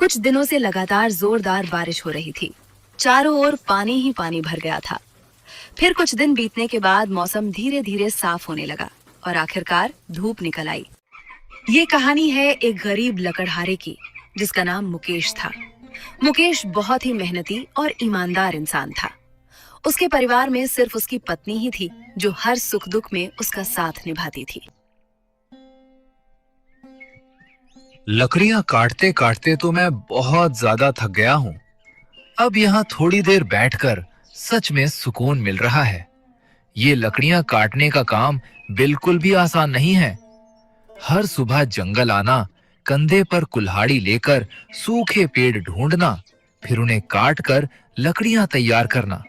कुछ दिनों से लगातार जोरदार बारिश हो रही थी। चारों ओर पानी ही पानी भर गया था। फिर कुछ दिन बीतने के बाद मौसम धीरे धीरे साफ होने लगा और आखिरकार धूप निकल आई। ये कहानी है एक गरीब लकड़हारे की, जिसका नाम मुकेश था। मुकेश बहुत ही मेहनती और ईमानदार इंसान था। उसके परिवार में सिर्फ उसकी पत्नी ही थी जो हर सुख दुख में उसका साथ निभाती थी। लकड़ियां काटते काटते तो मैं बहुत ज्यादा थक गया हूँ। अब यहाँ थोड़ी देर बैठकर सच में सुकून मिल रहा है। ये लकड़ियां काटने का काम बिल्कुल भी आसान नहीं है। हर सुबह जंगल आना, कंधे पर कुल्हाड़ी लेकर सूखे पेड़ ढूंढना, फिर उन्हें काट कर लकड़ियां तैयार करना,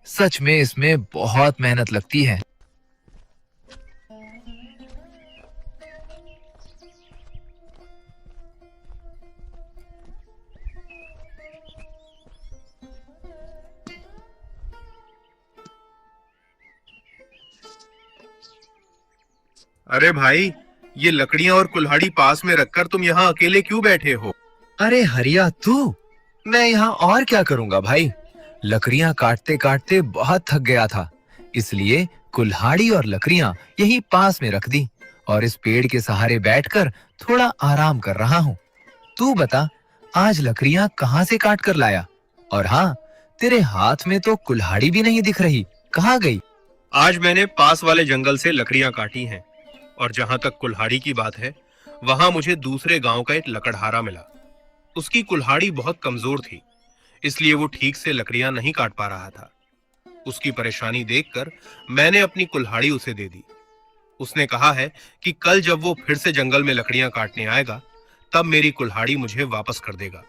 सच में इसमें बहुत मेहनत लगती है। अरे भाई, ये लकड़ियां और कुल्हाड़ी पास में रखकर तुम यहाँ अकेले क्यों बैठे हो? अरे हरिया, तू? मैं यहाँ और क्या करूंगा भाई। लकड़ियां काटते काटते बहुत थक गया था, इसलिए कुल्हाड़ी और लकड़ियां यहीं पास में रख दी और इस पेड़ के सहारे बैठकर थोड़ा आराम कर रहा हूँ। तू बता, आज लकड़ियां कहाँ से काट कर लाया? और हाँ, तेरे हाथ में तो कुल्हाड़ी भी नहीं दिख रही, कहाँ गई? आज मैंने पास वाले जंगल से लकड़ियां काटी हैं, और जहां तक कुल्हाड़ी की बात है, वहां मुझे दूसरे गांव का एक लकड़हारा मिला। उसकी कुल्हाड़ी बहुत कमजोर थी, इसलिए वो ठीक से लकड़ियां नहीं काट पा रहा था। उसकी परेशानी देखकर मैंने अपनी कुल्हाड़ी उसे दे दी। उसने कहा है कि कल जब वो फिर से जंगल में लकड़ियां काटने आएगा, तब मेरी कुल्हाड़ी मुझे वापस कर देगा।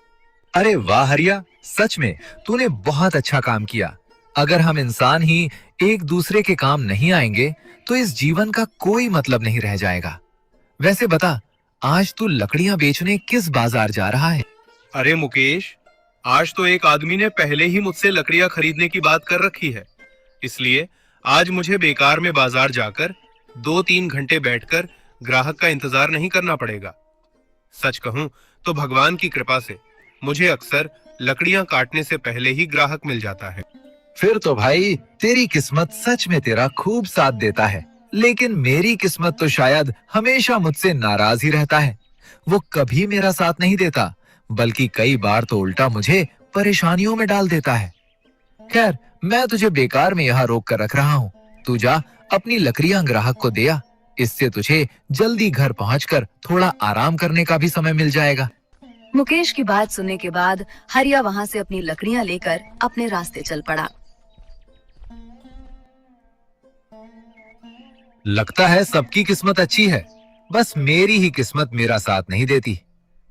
अरे वाह हरिया, सच में तूने बहुत अच्छा काम किया। अगर हम इंसान ही एक दूसरे के काम नहीं आएंगे तो इस जीवन का कोई मतलब नहीं रह जाएगा। वैसे बता, आज तू लकड़ियां बेचने किस बाजार जा रहा है? अरे मुकेश, आज तो एक आदमी ने पहले ही मुझसे लकड़ियां खरीदने की बात कर रखी है, इसलिए आज मुझे बेकार में बाजार जाकर 2-3 घंटे बैठकर ग्राहक का इंतजार नहीं करना पड़ेगा। सच कहूं तो भगवान की कृपा से मुझे अक्सर लकड़ियां काटने से पहले ही ग्राहक मिल जाता है। फिर तो भाई तेरी किस्मत सच में तेरा खूब साथ देता है। लेकिन मेरी किस्मत तो शायद हमेशा मुझसे नाराज ही रहता है। वो कभी मेरा साथ नहीं देता, बल्कि कई बार तो उल्टा मुझे परेशानियों में डाल देता है। खैर, मैं तुझे बेकार में यहाँ रोक कर रख रहा हूँ। तू जा अपनी लकड़ियां ग्राहक को दे आ। इससे तुझे जल्दी घर पहुंचकर थोड़ा आराम करने का भी समय मिल जाएगा। मुकेश की बात सुनने के बाद हरिया वहां से अपनी लकड़ियां लेकर अपने रास्ते चल पड़ा। लगता है सबकी किस्मत अच्छी है, बस मेरी ही किस्मत मेरा साथ नहीं देती।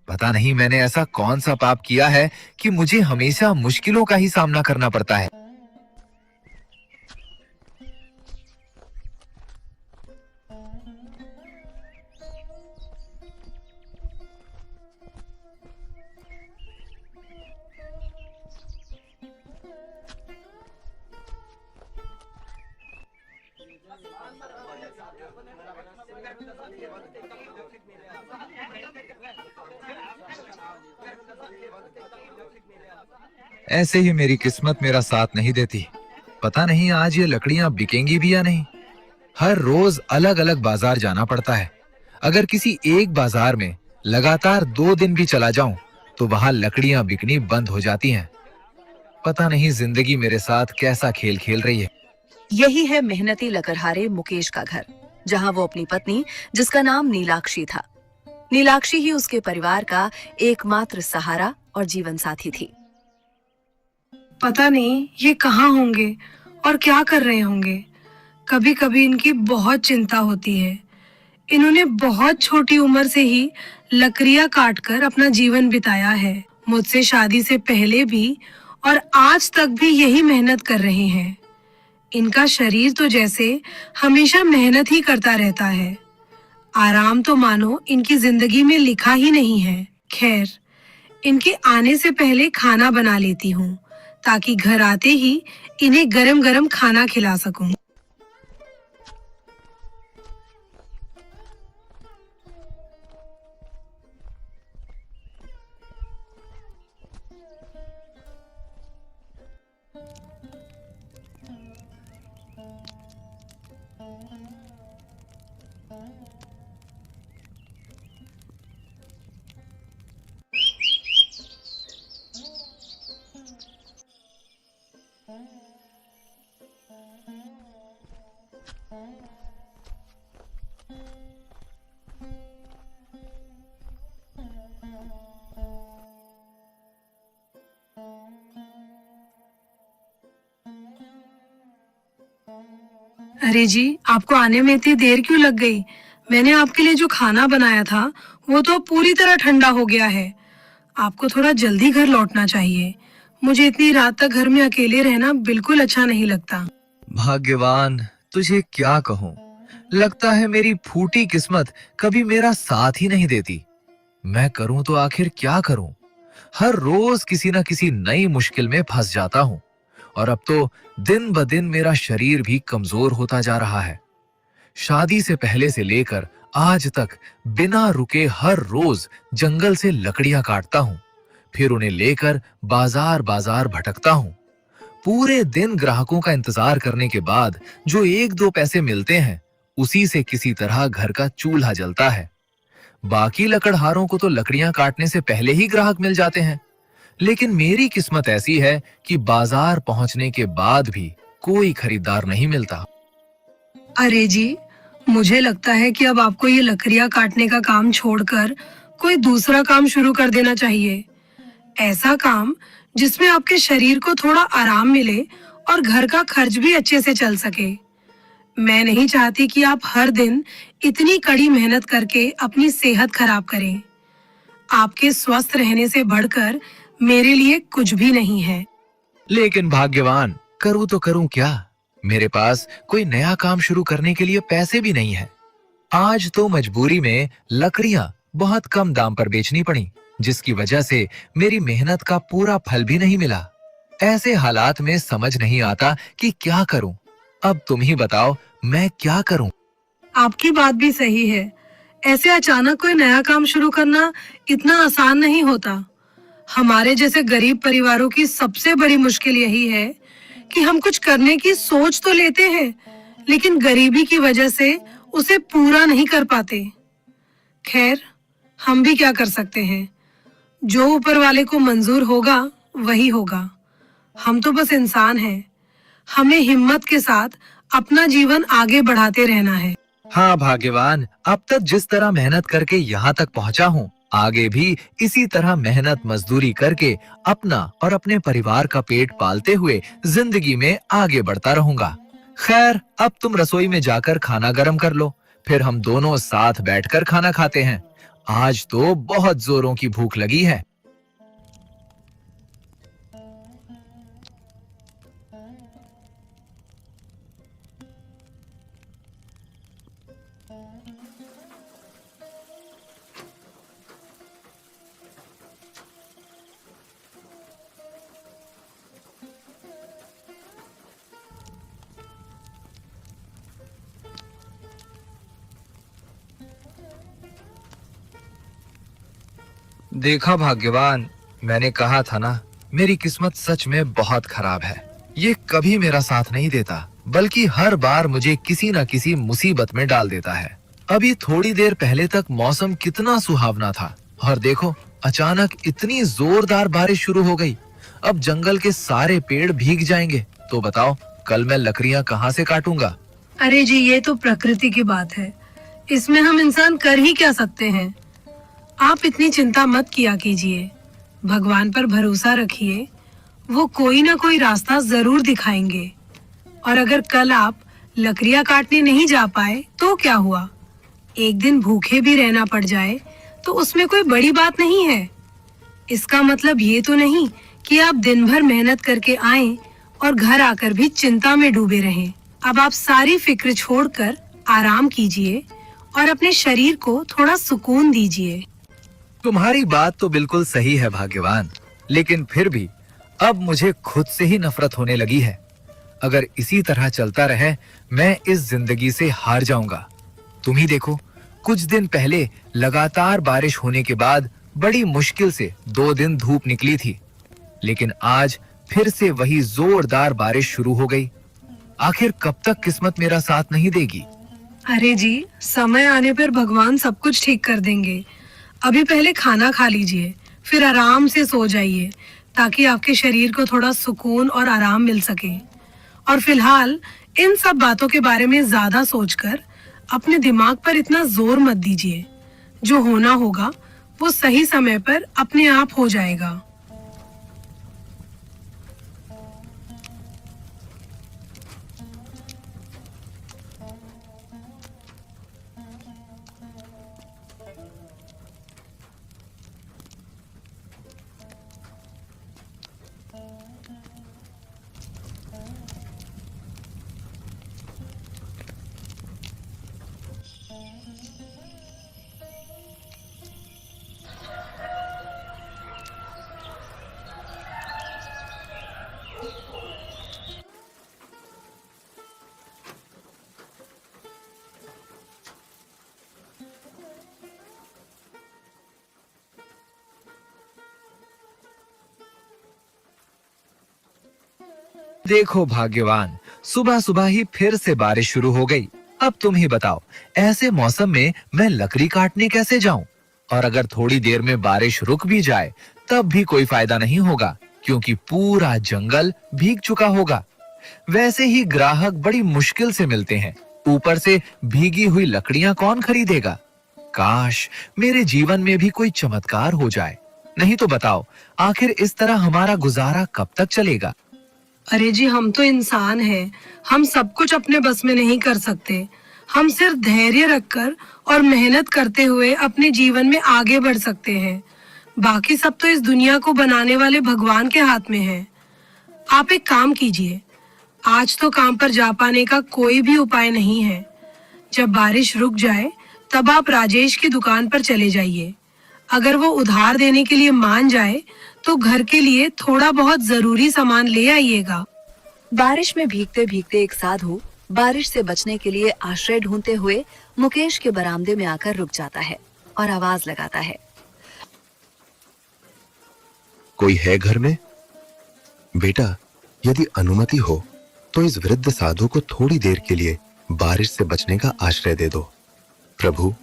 पता नहीं मैंने ऐसा कौन सा पाप किया है कि मुझे हमेशा मुश्किलों का ही सामना करना पड़ता है। ऐसे ही मेरी किस्मत मेरा साथ नहीं देती। पता नहीं आज ये लकड़ियां बिकेंगी भी या नहीं। हर रोज अलग अलग बाजार जाना पड़ता है। अगर किसी एक बाजार में लगातार 2 दिन भी चला जाऊं तो वहां लकड़ियां बिकनी बंद हो जाती हैं। पता नहीं जिंदगी मेरे साथ कैसा खेल खेल रही है। यही है मेहनती लकड़हारे मुकेश का घर, जहां वो अपनी पत्नी, जिसका नाम नीलाक्षी था, नीलाक्षी ही उसके परिवार का एकमात्र सहारा और जीवन साथी थी। पता नहीं ये कहाँ होंगे और क्या कर रहे होंगे। कभी कभी इनकी बहुत चिंता होती है। इन्होंने बहुत छोटी उम्र से ही लकड़ियां काटकर अपना जीवन बिताया है, मुझसे शादी से पहले भी, और आज तक भी यही मेहनत कर रहे हैं। इनका शरीर तो जैसे हमेशा मेहनत ही करता रहता है। आराम तो मानो इनकी जिंदगी में लिखा ही नहीं है। खैर, इनके आने से पहले खाना बना लेती हूँ, ताकि घर आते ही इन्हें गरम गरम खाना खिला सकूं। अरे जी, आपको आने में इतनी देर क्यों लग गई? मैंने आपके लिए जो खाना बनाया था वो तो पूरी तरह ठंडा हो गया है। आपको थोड़ा जल्दी घर लौटना चाहिए। मुझे इतनी रात तक घर में अकेले रहना बिल्कुल अच्छा नहीं लगता। भाग्यवान, तुझे क्या कहूँ। लगता है मेरी फूटी किस्मत कभी मेरा साथ ही नहीं देती। मैं करूँ तो आखिर क्या करूँ। हर रोज किसी न किसी नई मुश्किल में फंस जाता हूँ और अब तो दिन ब दिन मेरा शरीर भी कमजोर होता जा रहा है। शादी से पहले से लेकर आज तक बिना रुके हर रोज जंगल से लकड़ियां काटता हूँ, फिर उन्हें लेकर बाजार बाजार भटकता हूँ। पूरे दिन ग्राहकों का इंतजार करने के बाद जो 1-2 पैसे मिलते हैं, उसी से किसी तरह घर का चूल्हा जलता है। बाकी लकड़हारों को तो लकड़ियां काटने से पहले ही ग्राहक मिल जाते हैं, लेकिन मेरी किस्मत ऐसी है कि बाजार पहुंचने के बाद भी कोई खरीदार नहीं मिलता। अरे जी, मुझे लगता है कि अब आपको ये लकड़ियां काटने का काम छोड़कर कोई दूसरा काम शुरू कर देना चाहिए। ऐसा काम जिसमें आपके शरीर को थोड़ा आराम मिले और घर का खर्च भी अच्छे से चल सके। मैं नहीं चाहती कि आप हर दिन इतनी कड़ी मेहनत करके अपनी सेहत खराब करें। आपके स्वस्थ रहने से बढ़कर मेरे लिए कुछ भी नहीं है। लेकिन भाग्यवान, करूं तो करूं क्या। मेरे पास कोई नया काम शुरू करने के लिए पैसे भी नहीं है। आज तो मजबूरी में लकड़ियां बहुत कम दाम पर बेचनी पड़ी, जिसकी वजह से मेरी मेहनत का पूरा फल भी नहीं मिला। ऐसे हालात में समझ नहीं आता कि क्या करूं। अब तुम ही बताओ, मैं क्या करूं। आपकी बात भी सही है। ऐसे अचानक कोई नया काम शुरू करना इतना आसान नहीं होता। हमारे जैसे गरीब परिवारों की सबसे बड़ी मुश्किल यही है कि हम कुछ करने की सोच तो लेते हैं, लेकिन गरीबी की वजह से उसे पूरा नहीं कर पाते। खैर, हम भी क्या कर सकते हैं। जो ऊपर वाले को मंजूर होगा वही होगा। हम तो बस इंसान हैं। हमें हिम्मत के साथ अपना जीवन आगे बढ़ाते रहना है। हाँ भाग्यवान, अब तक जिस तरह मेहनत करके यहाँ तक पहुँचा हूँ, आगे भी इसी तरह मेहनत मजदूरी करके अपना और अपने परिवार का पेट पालते हुए जिंदगी में आगे बढ़ता रहूंगा। खैर, अब तुम रसोई में जाकर खाना गरम कर लो, फिर हम दोनों साथ बैठकर खाना खाते हैं। आज तो बहुत जोरों की भूख लगी है। देखा भाग्यवान, मैंने कहा था ना, मेरी किस्मत सच में बहुत खराब है। ये कभी मेरा साथ नहीं देता, बल्कि हर बार मुझे किसी न किसी मुसीबत में डाल देता है। अभी थोड़ी देर पहले तक मौसम कितना सुहावना था और देखो, अचानक इतनी जोरदार बारिश शुरू हो गई। अब जंगल के सारे पेड़ भीग जाएंगे। तो बताओ, कल मैं लकड़ियां कहाँ से काटूंगा। अरे जी, ये तो प्रकृति की बात है। इसमें हम इंसान कर ही क्या सकते हैं। आप इतनी चिंता मत किया कीजिए। भगवान पर भरोसा रखिए, वो कोई ना कोई रास्ता जरूर दिखाएंगे। और अगर कल आप लकड़ियां काटने नहीं जा पाए तो क्या हुआ? एक दिन भूखे भी रहना पड़ जाए तो उसमें कोई बड़ी बात नहीं है। इसका मतलब ये तो नहीं कि आप दिन भर मेहनत करके आएं और घर आकर भी चिंता में डूबे रहें। अब आप सारी फिक्र छोड़कर आराम कीजिए और अपने शरीर को थोड़ा सुकून दीजिए। तुम्हारी बात तो बिल्कुल सही है भाग्यवान, लेकिन फिर भी अब मुझे खुद से ही नफरत होने लगी है। अगर इसी तरह चलता रहे, मैं इस जिंदगी से हार जाऊंगा। तुम ही देखो, कुछ दिन पहले लगातार बारिश होने के बाद बड़ी मुश्किल से 2 दिन धूप निकली थी, लेकिन आज फिर से वही जोरदार बारिश शुरू हो गई। आखिर कब तक किस्मत मेरा साथ नहीं देगी? अरे जी, समय आने पर भगवान सब कुछ ठीक कर देंगे। अभी पहले खाना खा लीजिए, फिर आराम से सो जाइए, ताकि आपके शरीर को थोड़ा सुकून और आराम मिल सके। और फिलहाल इन सब बातों के बारे में ज्यादा सोचकर अपने दिमाग पर इतना जोर मत दीजिए। जो होना होगा वो सही समय पर अपने आप हो जाएगा। देखो भाग्यवान, सुबह सुबह ही फिर से बारिश शुरू हो गई। अब तुम ही बताओ, ऐसे मौसम में मैं लकड़ी काटने कैसे जाऊं? और अगर थोड़ी देर में बारिश रुक भी जाए तब भी कोई फायदा नहीं होगा, क्योंकि पूरा जंगल भीग चुका होगा। वैसे ही ग्राहक बड़ी मुश्किल से मिलते हैं, ऊपर से भीगी हुई लकड़ियां कौन खरीदेगा? काश मेरे जीवन में भी कोई चमत्कार हो जाए। नहीं तो बताओ, आखिर इस तरह हमारा गुजारा कब तक चलेगा? अरे जी, हम तो इंसान हैं, हम सब कुछ अपने बस में नहीं कर सकते। हम सिर्फ धैर्य रखकर और मेहनत करते हुए अपने जीवन में आगे बढ़ सकते हैं। बाकी सब तो इस दुनिया को बनाने वाले भगवान के हाथ में है। आप एक काम कीजिए, आज तो काम पर जा पाने का कोई भी उपाय नहीं है। जब बारिश रुक जाए तब आप राजेश की दुकान पर चले जाइए। अगर वो उधार देने के लिए मान जाए तो घर के लिए थोड़ा बहुत जरूरी सामान ले आइएगा। बारिश में भीगते भीगते एक साधु बारिश से बचने के लिए आश्रय ढूंढते हुए मुकेश के बरामदे में आकर रुक जाता है और आवाज लगाता है। कोई है घर में? बेटा, यदि अनुमति हो तो इस वृद्ध साधु को थोड़ी देर के लिए बारिश से बचने का आश्रय दे दो। प्रभु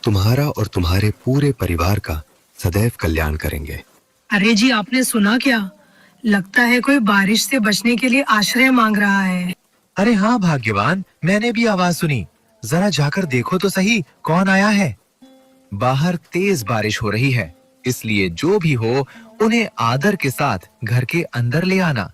तुम्हारा और तुम्हारे पूरे परिवार का सदैव कल्याण करेंगे। अरे जी, आपने सुना क्या? लगता है कोई बारिश से बचने के लिए आश्रय मांग रहा है। अरे हाँ भाग्यवान, मैंने भी आवाज सुनी। जरा जाकर देखो तो सही, कौन आया है। बाहर तेज बारिश हो रही है, इसलिए जो भी हो उन्हें आदर के साथ घर के अंदर ले आना।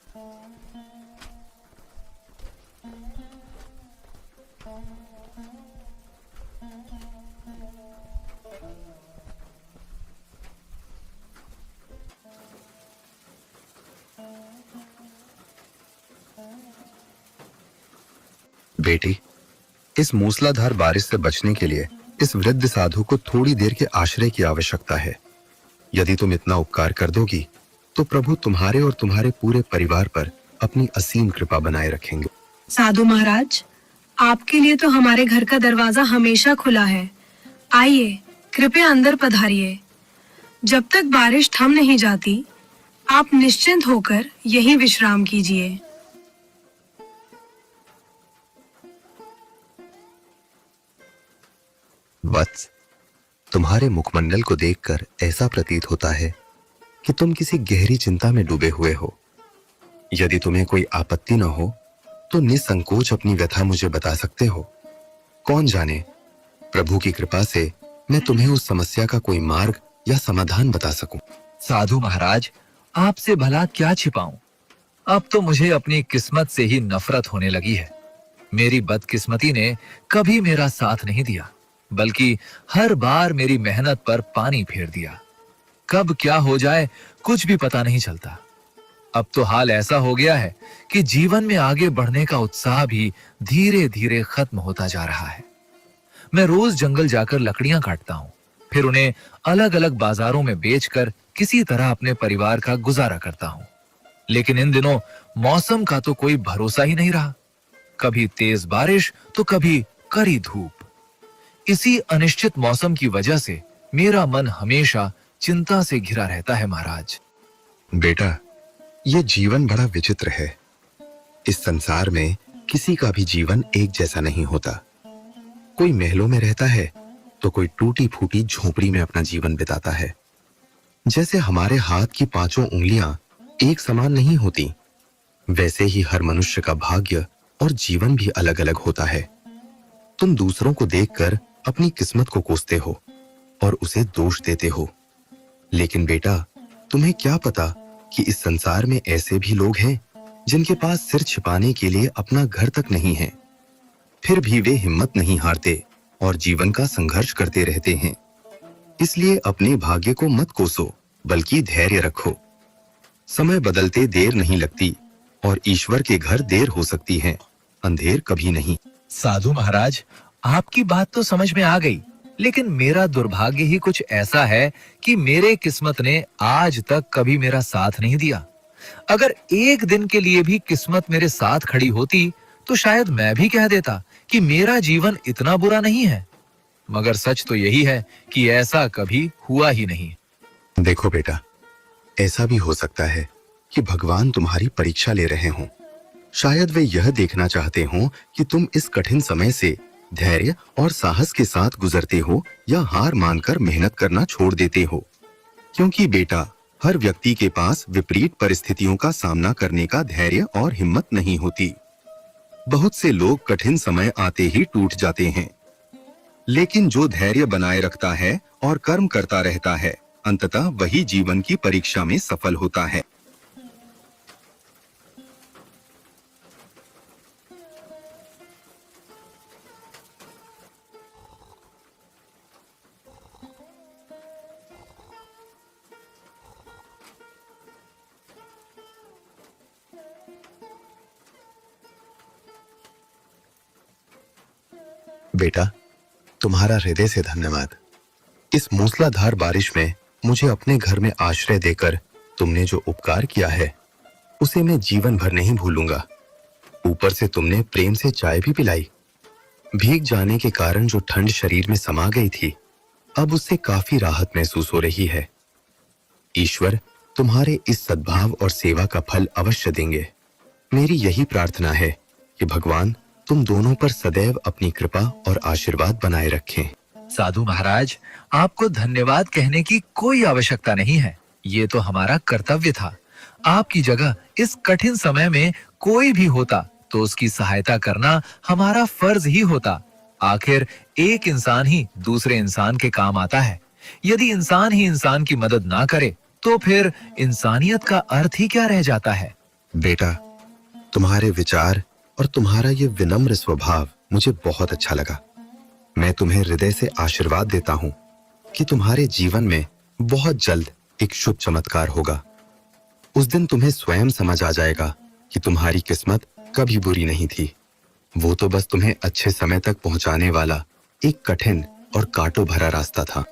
बेटी, इस मूसलाधार बारिश से बचने के लिए इस वृद्ध साधु को थोड़ी देर के आश्रय की आवश्यकता है। यदि तुम इतना उपकार कर दोगी तो प्रभु तुम्हारे और तुम्हारे पूरे परिवार पर अपनी असीम कृपा बनाए रखेंगे। साधु महाराज, आपके लिए तो हमारे घर का दरवाजा हमेशा खुला है। आइए, कृपया अंदर पधारिए। जब तक बारिश थम नहीं जाती, आप निश्चिंत होकर यहीं विश्राम कीजिए। वत्स, तुम्हारे मुखमंडल को देखकर ऐसा प्रतीत होता है कि तुम किसी गहरी चिंता में डूबे हुए हो। यदि तुम्हें कोई आपत्ति न हो तो निसंकोच अपनी व्यथा मुझे बता सकते हो। कौन जाने, प्रभु की कृपा से मैं तुम्हें उस समस्या का कोई मार्ग या समाधान बता सकूं। साधु महाराज, आपसे भला क्या छिपाऊं? अब तो मुझे अपनी किस्मत से ही नफरत होने लगी है। मेरी बदकिस्मती ने कभी मेरा साथ नहीं दिया, बल्कि हर बार मेरी मेहनत पर पानी फेर दिया। कब क्या हो जाए कुछ भी पता नहीं चलता। अब तो हाल ऐसा हो गया है कि जीवन में आगे बढ़ने का उत्साह भी धीरे धीरे खत्म होता जा रहा है। मैं रोज जंगल जाकर लकड़ियां काटता हूं, फिर उन्हें अलग अलग बाजारों में बेचकर किसी तरह अपने परिवार का गुजारा करता हूं। लेकिन इन दिनों मौसम का तो कोई भरोसा ही नहीं रहा। कभी तेज बारिश तो कभी कड़ी धूप। इसी अनिश्चित मौसम की वजह से मेरा मन हमेशा चिंता से घिरा रहता है महाराज। बेटा, ये जीवन बड़ा विचित्र है। इस संसार में किसी का भी जीवन एक जैसा नहीं होता। कोई महलों में रहता है तो कोई टूटी फूटी झोपड़ी में अपना जीवन बिताता है। जैसे हमारे हाथ की पांचों उंगलियां एक समान नहीं होती, वैसे ही हर मनुष्य का भाग्य और जीवन भी अलग अलग होता है। तुम दूसरों को देखकर अपनी किस्मत को कोसते हो और उसे दोष देते हो, लेकिन बेटा, तुम्हें क्या पता कि इस संसार में ऐसे भी लोग हैं जिनके पास सिर छिपाने के लिए अपना घर तक नहीं है, फिर भी वे हिम्मत नहीं हारते और जीवन का संघर्ष करते रहते हैं। इसलिए अपने भाग्य को मत कोसो, बल्कि धैर्य रखो। समय बदलते देर नहीं लगती और ईश्वर के घर देर हो सकती है, अंधेर कभी नहीं। साधु महाराज, आपकी बात तो समझ में आ गई, लेकिन मेरा दुर्भाग्य ही कुछ ऐसा है कि मेरे किस्मत ने आज तक कभी मेरा साथ नहीं दिया। अगर एक दिन के लिए भी किस्मत मेरे साथ खड़ी होती तो शायद मैं भी कह देता कि मेरा जीवन इतना बुरा नहीं है, मगर सच तो यही है कि ऐसा कभी हुआ ही नहीं। देखो बेटा, ऐसा भी हो सकता है कि भगवान तुम्हारी परीक्षा ले रहे हों। शायद वे यह देखना चाहते हों कि तुम इस कठिन समय से धैर्य और साहस के साथ गुजरते हो या हार मानकर मेहनत करना छोड़ देते हो। क्योंकि बेटा, हर व्यक्ति के पास विपरीत परिस्थितियों का सामना करने का धैर्य और हिम्मत नहीं होती। बहुत से लोग कठिन समय आते ही टूट जाते हैं, लेकिन जो धैर्य बनाए रखता है और कर्म करता रहता है, अंततः वही जीवन की परीक्षा में सफल होता है। बेटा, तुम्हारा हृदय से धन्यवाद। इस मूसलाधार बारिश में मुझे अपने घर में आश्रय देकर तुमने जो उपकार किया है, उसे मैं जीवन भर नहीं भूलूंगा। ऊपर से तुमने प्रेम से चाय भी पिलाई। भीग जाने के कारण जो ठंड शरीर में समा गई थी, अब उससे काफी राहत महसूस हो रही है। ईश्वर तुम्हारे इस सद्भाव और सेवा का फल अवश्य देंगे। मेरी यही प्रार्थना है कि भगवान तुम दोनों पर सदैव अपनी कृपा और आशीर्वाद बनाए रखें। साधु महाराज, आपको धन्यवाद कहने की कोई आवश्यकता नहीं है। ये तो हमारा कर्तव्य था। आपकी जगह इस कठिन समय में कोई भी होता तो उसकी सहायता करना हमारा फर्ज ही होता। आखिर एक इंसान ही दूसरे इंसान के काम आता है। यदि इंसान ही इंसान की मदद ना करे तो फिर इंसानियत का अर्थ ही क्या रह जाता है। बेटा, तुम्हारे विचार और तुम्हारा ये विनम्र स्वभाव मुझे बहुत अच्छा लगा। मैं तुम्हें हृदय से आशीर्वाद देता हूँ कि तुम्हारे जीवन में बहुत जल्द एक शुभ चमत्कार होगा। उस दिन तुम्हें स्वयं समझ आ जाएगा कि तुम्हारी किस्मत कभी बुरी नहीं थी। वो तो बस तुम्हें अच्छे समय तक पहुंचाने वाला एक कठिन और कांटों भरा रास्ता था।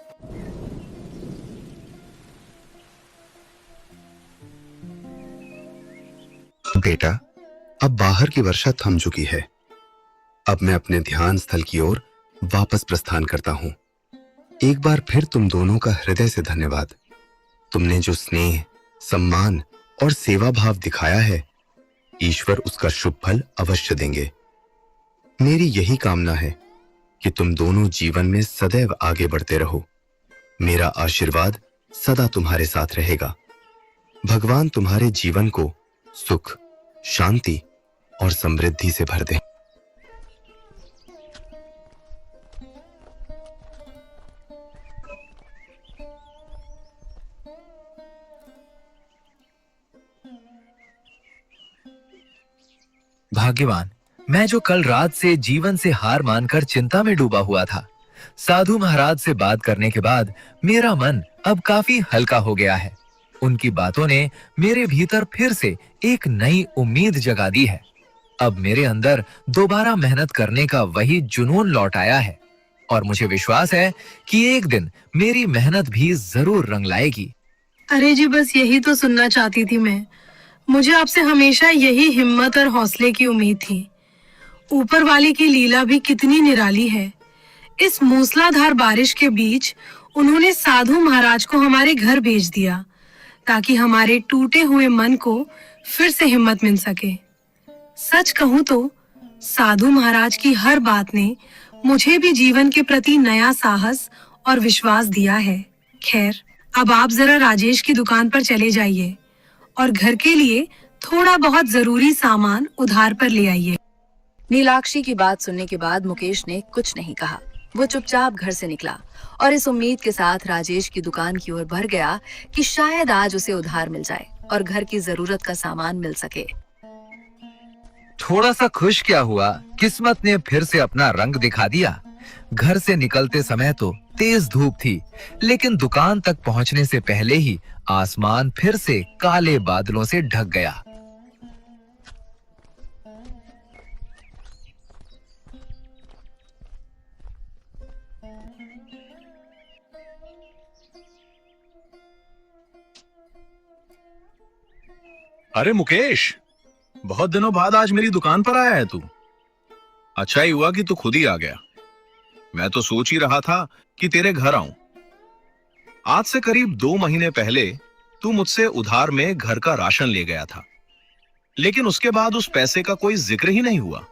बेटा, अब बाहर की वर्षा थम चुकी है। अब मैं अपने ध्यान स्थल की ओर वापस प्रस्थान करता हूं। एक बार फिर तुम दोनों का हृदय से धन्यवाद। तुमने जो स्नेह, सम्मान और सेवा भाव दिखाया है, ईश्वर उसका शुभ फल अवश्य देंगे। मेरी यही कामना है कि तुम दोनों जीवन में सदैव आगे बढ़ते रहो। मेरा आशीर्वाद सदा तुम्हारे साथ रहेगा। भगवान तुम्हारे जीवन को सुख, शांति और समृद्धि से भर दे। भाग्यवान, मैं जो कल रात से जीवन से हार मानकर चिंता में डूबा हुआ था, साधु महाराज से बात करने के बाद मेरा मन अब काफी हल्का हो गया है। उनकी बातों ने मेरे भीतर फिर से एक नई उम्मीद जगा दी है। अब मेरे अंदर दोबारा मेहनत करने का वही जुनून लौट आया है और मुझे विश्वास है कि एक दिन मेरी मेहनत भी जरूर रंग लाएगी। अरे जी, बस यही तो सुनना चाहती थी मैं। मुझे आपसे हमेशा यही हिम्मत और हौसले की उम्मीद थी। ऊपर वाले की लीला भी कितनी निराली है। इस मूसलाधार बारिश के बीच उन्होंने साधु महाराज को हमारे घर भेज दिया ताकि हमारे टूटे हुए मन को फिर से हिम्मत मिल सके। सच कहूं तो साधु महाराज की हर बात ने मुझे भी जीवन के प्रति नया साहस और विश्वास दिया है। खैर, अब आप जरा राजेश की दुकान पर चले जाइए और घर के लिए थोड़ा बहुत जरूरी सामान उधार पर ले आइए। नीलाक्षी की बात सुनने के बाद मुकेश ने कुछ नहीं कहा। वो चुपचाप घर से निकला और इस उम्मीद के साथ राजेश की दुकान की ओर बढ़ गया कि शायद आज उसे उधार मिल जाए और घर की जरूरत का सामान मिल सके। थोड़ा सा खुश क्या हुआ, किस्मत ने फिर से अपना रंग दिखा दिया। घर से निकलते समय तो तेज धूप थी, लेकिन दुकान तक पहुंचने से पहले ही आसमान फिर से काले बादलों से ढक गया। अरे मुकेश, बहुत दिनों बाद आज मेरी दुकान पर आया है तू। अच्छा ही हुआ कि तू खुद ही आ गया। मैं तो सोच ही रहा था कि तेरे घर आऊं। आज से करीब 2 महीने पहले तू मुझसे उधार में घर का राशन ले गया था, लेकिन उसके बाद उस पैसे का कोई जिक्र ही नहीं हुआ।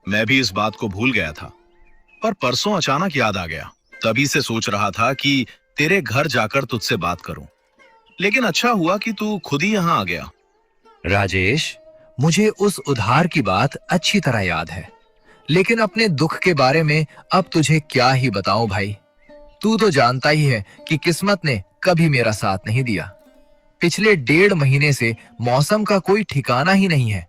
मैं भी इस बात को भूल गया था, पर परसों अचानक याद आ गया। तभी से सोच रहा था कि तेरे घर जाकर तुझसे बात करूं, लेकिन अच्छा हुआ कि तू खुद ही यहां आ गया। राजेश, मुझे उस उधार की बात अच्छी तरह याद है, लेकिन अपने दुख के बारे में अब तुझे क्या ही बताऊं भाई। तू तो जानता ही है कि किस्मत ने कभी मेरा साथ नहीं दिया। पिछले 1.5 महीने से मौसम का कोई ठिकाना ही नहीं है।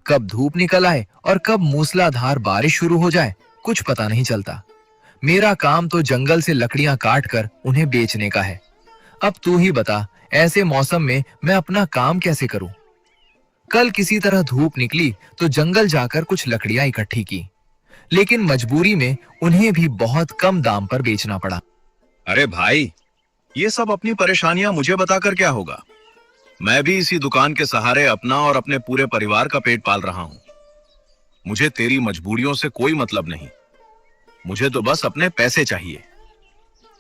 कब धूप निकल आए और कब मूसलाधार बारिश शुरू हो जाए, कुछ पता नहीं चलता। मेरा काम तो जंगल से लकड़ियां काट कर उन्हें बेचने का है। अब तू ही बता, ऐसे मौसम में मैं अपना काम कैसे करूं? कल किसी तरह धूप निकली तो जंगल जाकर कुछ लकड़ियां इकट्ठी की, लेकिन मजबूरी में उन्हें भी बहुत कम दाम पर बेचना पड़ा। अरे भाई, ये सब अपनी परेशानियां मुझे बताकर क्या होगा? मैं भी इसी दुकान के सहारे अपना और अपने पूरे परिवार का पेट पाल रहा हूं। मुझे तेरी मजबूरियों से कोई मतलब नहीं। मुझे तो बस अपने पैसे चाहिए।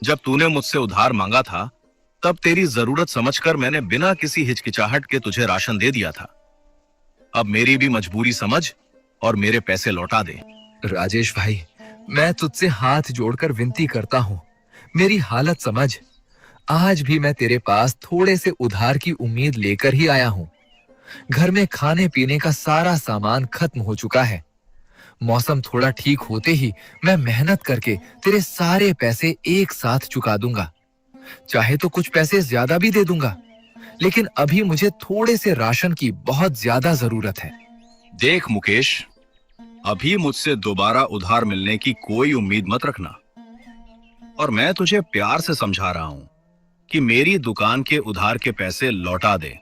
जब तूने मुझसे उधार मांगा था, तब तेरी जरूरत समझकर मैंने बिना किसी हिचकिचाहट के तुझे राशन दे दिया था। अब मेरी भी मजबूरी समझ और मेरे पैसे लौटा दे। राजेश भाई, मैं तुझसे हाथ जोड़कर विनती करता हूं, मेरी हालत समझ। आज भी मैं तेरे पास थोड़े से उधार की उम्मीद लेकर ही आया हूं। घर में खाने पीने का सारा सामान खत्म हो चुका है। मौसम थोड़ा ठीक होते ही मैं मेहनत करके तेरे सारे पैसे एक साथ चुका दूंगा। चाहे तो कुछ पैसे ज्यादा भी दे दूंगा, लेकिन अभी मुझे थोड़े से राशन की बहुत ज्यादा जरूरत है। देख मुकेश, अभी मुझसे दोबारा उधार मिलने की कोई उम्मीद मत रखना। और मैं तुझे प्यार से समझा रहा हूं कि मेरी दुकान के उधार के पैसे लौटा दे।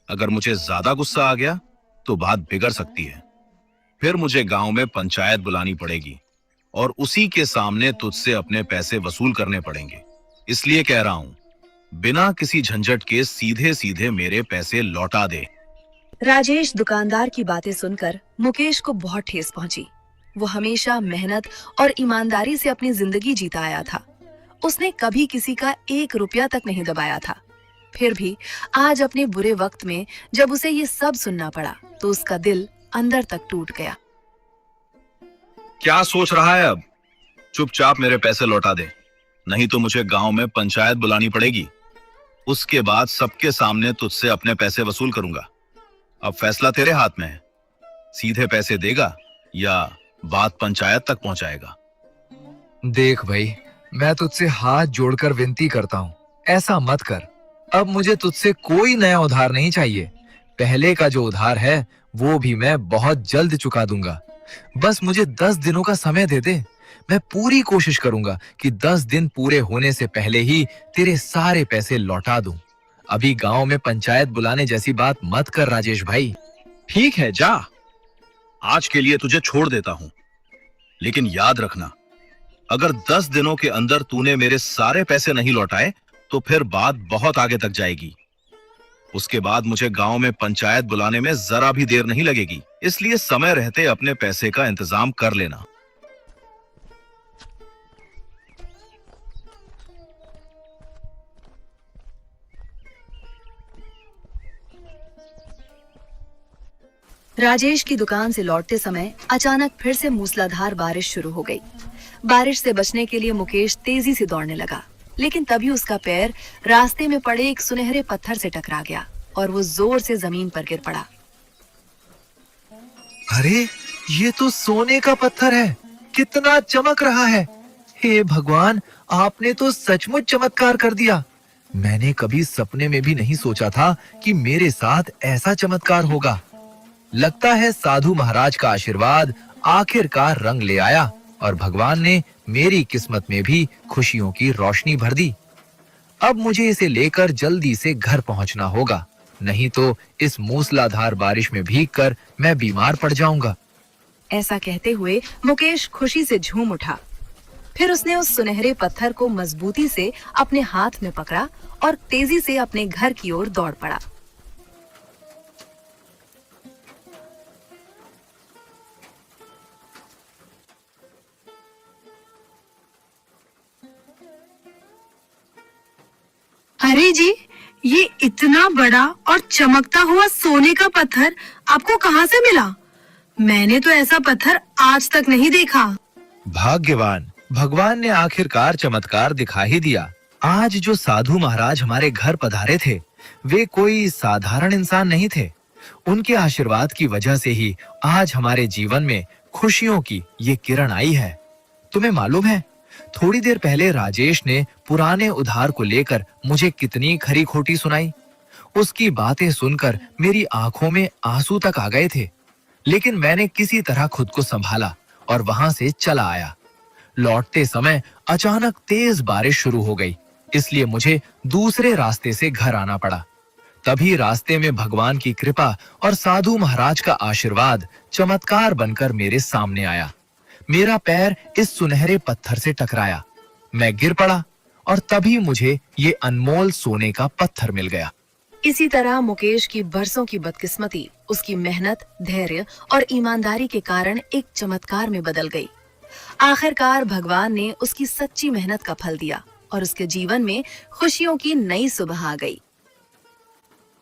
अगर मुझे ज्यादा गुस्सा आ गया तो बात बिगड़ सकती है। फिर मुझे गांव में पंचायत बुलानी पड़ेगी और उसी के सामने तुझसे अपने पैसे वसूल करने पड़ेंगे। इसलिए कह रहा हूं, बिना किसी झंझट के सीधे सीधे मेरे पैसे लौटा दे। राजेश दुकानदार की बातें सुनकर मुकेश को बहुत ठेस पहुंची। वो हमेशा मेहनत और ईमानदारी से अपनी जिंदगी जीता आया था। उसने कभी किसी का 1 रुपया तक नहीं दबाया था। फिर भी आज अपने बुरे वक्त में जब उसे ये सब सुनना पड़ा, तो उसका दिल अंदर तक टूट गया। क्या सोच रहा है अब? चुपचाप मेरे पैसे लौटा दे, नहीं तो मुझे गांव में पंचायत बुलानी पड़ेगी। उसके बाद सबके सामने तुझसे अपने पैसे वसूल करूंगा। अब फैसला तेरे हाथ में है। सीधे पैसे देगा या बात पंचायत तक पहुंचाएगा? देख भाई, मैं तुझसे हाथ जोड़कर विनती करता हूँ, ऐसा मत कर। अब मुझे तुझसे कोई नया उधार नहीं चाहिए। पहले का जो उधार है वो भी मैं बहुत जल्द चुका दूंगा। बस मुझे 10 दिनों का समय दे दे। मैं पूरी कोशिश करूंगा कि 10 दिन पूरे होने से पहले ही तेरे सारे पैसे लौटा दूं। अभी गांव में पंचायत बुलाने जैसी बात मत कर राजेश भाई। ठीक है, जा। आज के लिए तुझे छोड़ देता हूं, लेकिन याद रखना, अगर 10 दिनों के अंदर तूने मेरे सारे पैसे नहीं लौटाए तो फिर बात बहुत आगे तक जाएगी। उसके बाद मुझे गांव में पंचायत बुलाने में जरा भी देर नहीं लगेगी। इसलिए समय रहते अपने पैसे का इंतजाम कर लेना। राजेश की दुकान से लौटते समय अचानक फिर से मूसलाधार बारिश शुरू हो गई। बारिश से बचने के लिए मुकेश तेजी से दौड़ने लगा, लेकिन तभी उसका पैर रास्ते में पड़े एक सुनहरे पत्थर से टकरा गया और वो जोर से जमीन पर गिर पड़ा। अरे, ये तो सोने का पत्थर है, कितना चमक रहा है। हे भगवान, आपने तो सचमुच चमत्कार कर दिया। मैंने कभी सपने में भी नहीं सोचा था कि मेरे साथ ऐसा चमत्कार होगा। लगता है साधु महाराज का आशीर्वाद आखिरकार रंग ले आया और भगवान ने मेरी किस्मत में भी खुशियों की रोशनी भर दी। अब मुझे इसे लेकर जल्दी से घर पहुंचना होगा, नहीं तो इस मूसलाधार बारिश में भीगकर मैं बीमार पड़ जाऊंगा। ऐसा कहते हुए मुकेश खुशी से झूम उठा। फिर उसने उस सुनहरे पत्थर को मजबूती से अपने हाथ में पकड़ा और तेजी से अपने घर की ओर दौड़ पड़ा। अरे जी, ये इतना बड़ा और चमकता हुआ सोने का पत्थर आपको कहाँ से मिला? मैंने तो ऐसा पत्थर आज तक नहीं देखा। भाग्यवान, भगवान ने आखिरकार चमत्कार दिखा ही दिया। आज जो साधु महाराज हमारे घर पधारे थे, वे कोई साधारण इंसान नहीं थे। उनके आशीर्वाद की वजह से ही आज हमारे जीवन में खुशियों की ये किरण आई है। तुम्हें मालूम है, थोड़ी देर पहले राजेश ने पुराने उधार को लेकर मुझे कितनी खरी खोटी सुनाई। उसकी बातें सुनकर मेरी आंखों में आंसू तक आ गए थे, लेकिन मैंने किसी तरह खुद को संभाला और वहां से चला आया। लौटते समय अचानक तेज बारिश शुरू हो गई, इसलिए मुझे दूसरे रास्ते से घर आना पड़ा। तभी रास्ते में भगवान की कृपा और साधु महाराज का आशीर्वाद चमत्कार बनकर मेरे सामने आया। मेरा पैर इस सुनहरे पत्थर से टकराया, मैं गिर पड़ा और तभी मुझे ये अनमोल सोने का पत्थर मिल गया। इसी तरह मुकेश की बरसों की बदकिस्मती उसकी मेहनत, धैर्य और ईमानदारी के कारण एक चमत्कार में बदल गई। आखिरकार भगवान ने उसकी सच्ची मेहनत का फल दिया और उसके जीवन में खुशियों की नई सुबह आ गई।